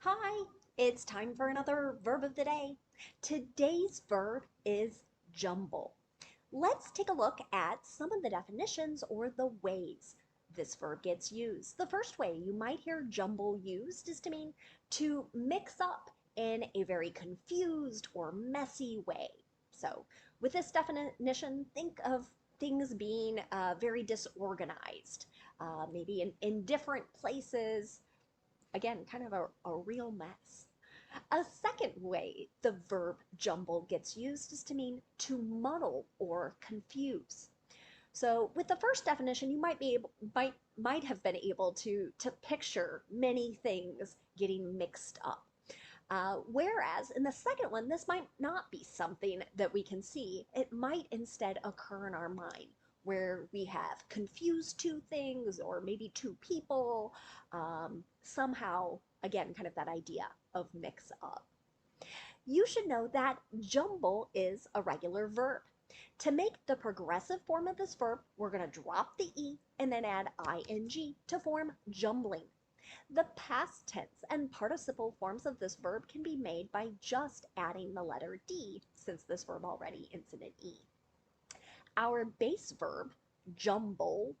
Hi, it's time for another verb of the day. Today's verb is jumble. Let's take a look at some of the definitions or the ways this verb gets used. The first way you might hear jumble used is to mean to mix up in a very confused or messy way. So, with this definition, think of things being very disorganized, maybe in different places, again, kind of a real mess. A second way the verb jumble gets used is to mean to muddle or confuse. So with the first definition, you might have been able to picture many things getting mixed up. Whereas in the second one, this might not be something that we can see. It might instead occur in our mind where we have confused two things or maybe two people. Somehow, again, kind of that idea of mix up. You should know that jumble is a regular verb. To make the progressive form of this verb, we're going to drop the E and then add ing to form jumbling. The past tense and participle forms of this verb can be made by just adding the letter D, since this verb already ends in an E. Our base verb, jumble,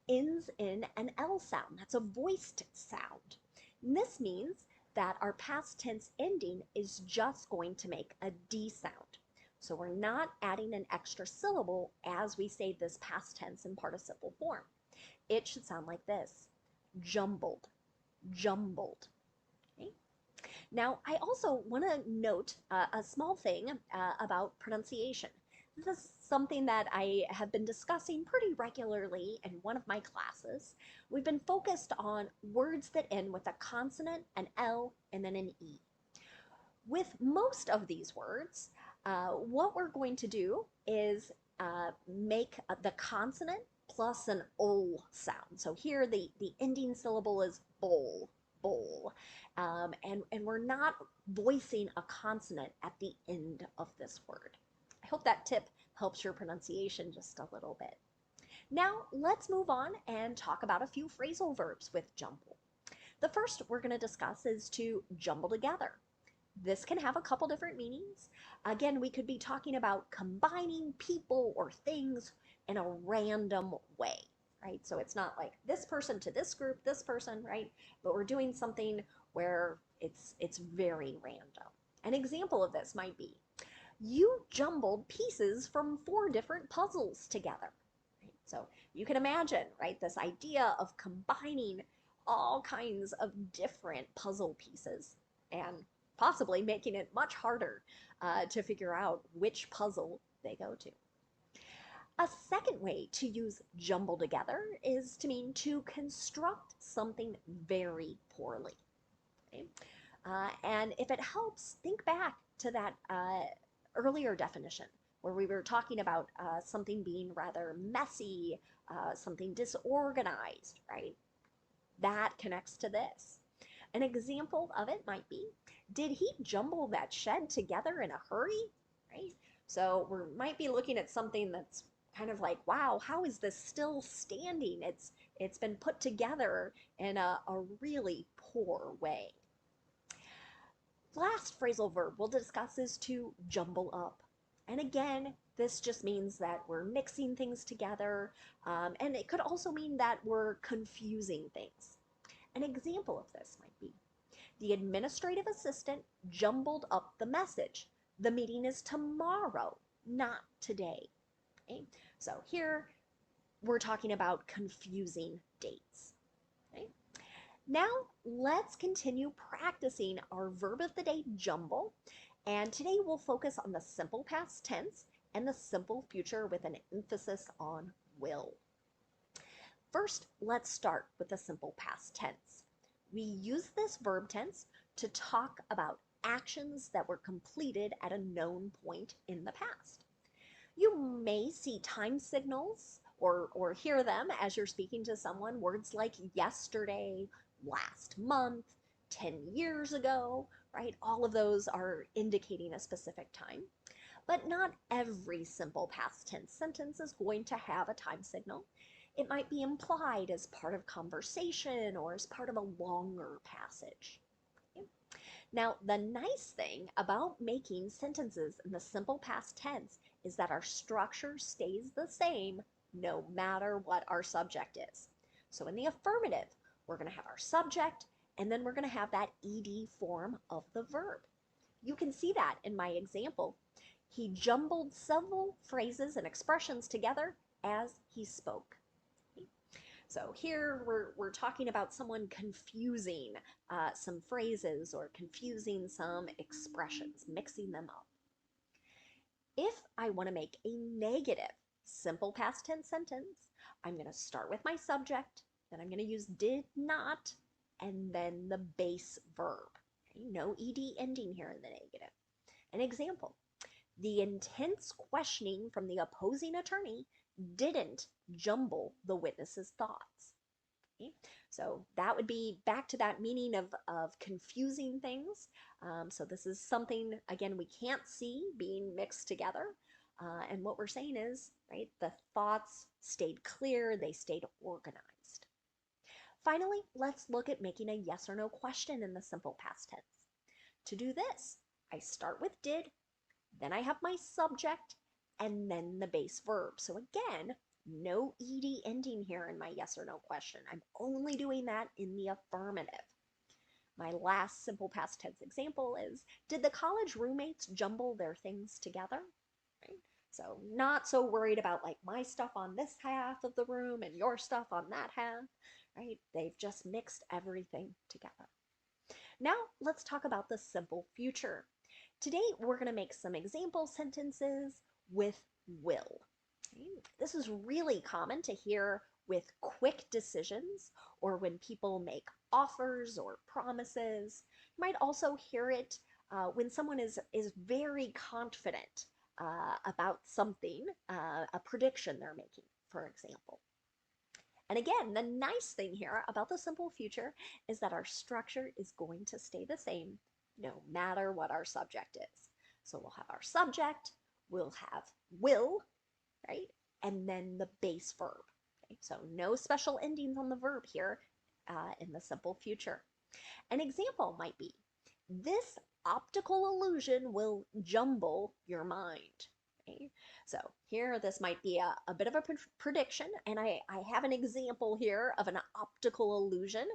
ends in an L sound. That's a voiced sound. And this means that our past tense ending is just going to make a D sound. So we're not adding an extra syllable as we say this past tense in participle form. It should sound like this: jumbled, jumbled. Okay? Now, I also want to note a small thing about pronunciation. This is something that I have been discussing pretty regularly in one of my classes. We've been focused on words that end with a consonant, an L, and then an E. With most of these words, what we're going to do is make the consonant plus an O sound. So here the ending syllable is bowl, bowl. And we're not voicing a consonant at the end of this word. I hope that tip helps your pronunciation just a little bit. Now let's move on and talk about a few phrasal verbs with jumble. The first we're going to discuss is to jumble together. This can have a couple different meanings. Again, we could be talking about combining people or things in a random way, right? So it's not like this person to this group, this person, right? But we're doing something where it's very random. An example of this might be, you jumbled pieces from 4 different puzzles together. Right? So you can imagine, right, this idea of combining all kinds of different puzzle pieces and possibly making it much harder to figure out which puzzle they go to. A second way to use jumble together is to mean to construct something very poorly. Okay? And if it helps, think back to that earlier definition where we were talking about something being rather messy, something disorganized, right? That connects to this. An example of it might be, did he jumble that shed together in a hurry? Right? So we might be looking at something that's kind of like, wow, how is this still standing? It's been put together in a really poor way. Last phrasal verb we'll discuss is to jumble up. And again, this just means that we're mixing things together, and it could also mean that we're confusing things. An example of this might be, the administrative assistant jumbled up the message. The meeting is tomorrow, not today. Okay? So here we're talking about confusing dates. Okay? Now let's continue practicing our verb of the day jumble. And today we'll focus on the simple past tense and the simple future with an emphasis on will. First, let's start with the simple past tense. We use this verb tense to talk about actions that were completed at a known point in the past. You may see time signals or hear them as you're speaking to someone, words like yesterday, last month, 10 years ago, right? All of those are indicating a specific time. But not every simple past tense sentence is going to have a time signal. It might be implied as part of conversation or as part of a longer passage. Okay? Now, the nice thing about making sentences in the simple past tense is that our structure stays the same no matter what our subject is. So in the affirmative, we're going to have our subject, and then we're going to have that ed form of the verb. You can see that in my example. He jumbled several phrases and expressions together as he spoke. So here we're talking about someone confusing some phrases or confusing some expressions, mixing them up. If I want to make a negative simple past tense sentence, I'm going to start with my subject, then I'm going to use did not, and then the base verb. Okay? No ed ending here in the negative. An example, the intense questioning from the opposing attorney didn't jumble the witness's thoughts. Okay? So that would be back to that meaning of confusing things. So this is something, again, we can't see being mixed together. And what we're saying is, right, the thoughts stayed clear, they stayed organized. Finally, let's look at making a yes or no question in the simple past tense. To do this, I start with did, then I have my subject, and then the base verb. So again, no ed ending here in my yes or no question. I'm only doing that in the affirmative. My last simple past tense example is, did the college roommates jumble their things together? Right? So not so worried about like my stuff on this half of the room and your stuff on that half, right? They've just mixed everything together. Now let's talk about the simple future. Today we're going to make some example sentences with will. This is really common to hear with quick decisions or when people make offers or promises. You might also hear it when someone is very confident about something, a prediction they're making, for example. And again, the nice thing here about the simple future is that our structure is going to stay the same no matter what our subject is. So we'll have our subject, we'll have will, right? And then the base verb. Okay? So no special endings on the verb here in the simple future. An example might be, this optical illusion will jumble your mind. Okay? So here, this might be a bit of a prediction, and I have an example here of an optical illusion.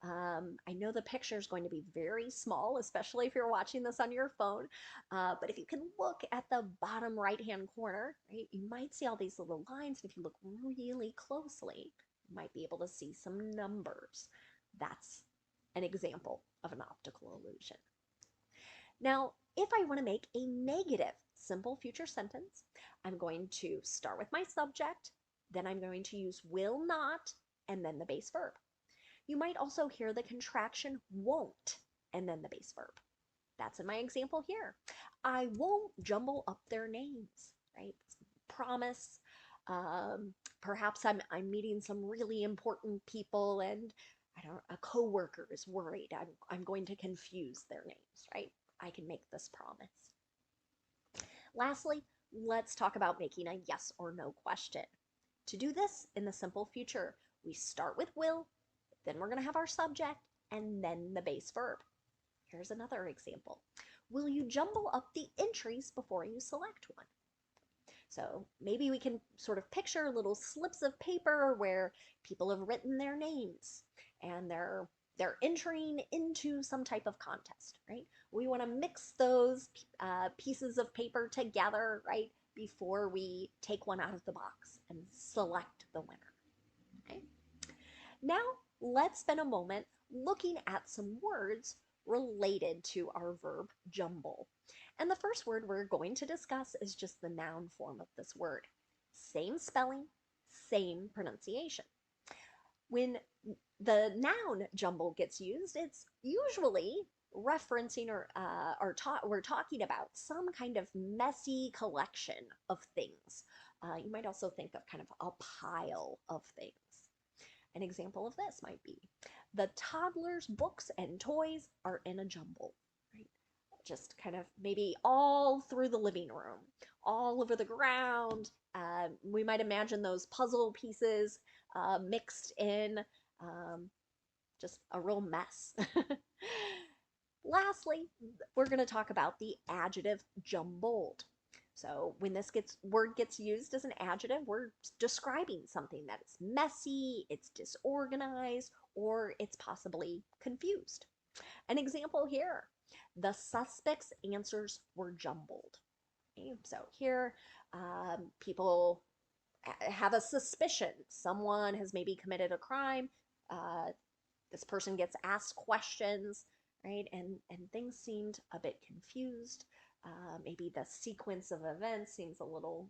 I know the picture is going to be very small, especially if you're watching this on your phone, but if you can look at the bottom right-hand corner, right, you might see all these little lines, and if you look really closely, you might be able to see some numbers. That's an example of an optical illusion. Now, if I want to make a negative simple future sentence, I'm going to start with my subject, then I'm going to use will not, and then the base verb. You might also hear the contraction won't, and then the base verb. That's in my example here. I won't jumble up their names, right? Promise. Perhaps I'm meeting some really important people and a coworker is worried I'm going to confuse their names, right? I can make this promise. Lastly, let's talk about making a yes or no question. To do this in the simple future, we start with will, then we're going to have our subject, and then the base verb. Here's another example. Will you jumble up the entries before you select one? So maybe we can sort of picture little slips of paper where people have written their names and they're entering into some type of contest, right? We want to mix those pieces of paper together, right, before we take one out of the box and select the winner. Okay? Now, let's spend a moment looking at some words related to our verb jumble. And the first word we're going to discuss is just the noun form of this word. Same spelling, same pronunciation. When the noun jumble gets used, it's usually referencing we're talking about some kind of messy collection of things. You might also think of kind of a pile of things. An example of this might be, the toddler's books and toys are in a jumble, right? Just kind of maybe all through the living room, all over the ground. We might imagine those puzzle pieces mixed in, um, just a real mess. Lastly, we're going to talk about the adjective jumbled. So when this word gets used as an adjective, we're describing something that is messy, it's disorganized, or it's possibly confused. An example here, the suspect's answers were jumbled. Okay, so here, people have a suspicion someone has maybe committed a crime. Uh, this person gets asked questions, right? And things seemed a bit confused. Maybe the sequence of events seems a little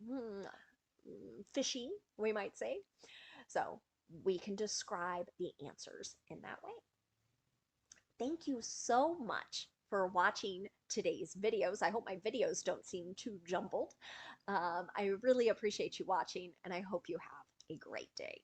fishy, we might say. So we can describe the answers in that way. Thank you so much for watching today's videos. I hope my videos don't seem too jumbled. I really appreciate you watching, and I hope you have a great day.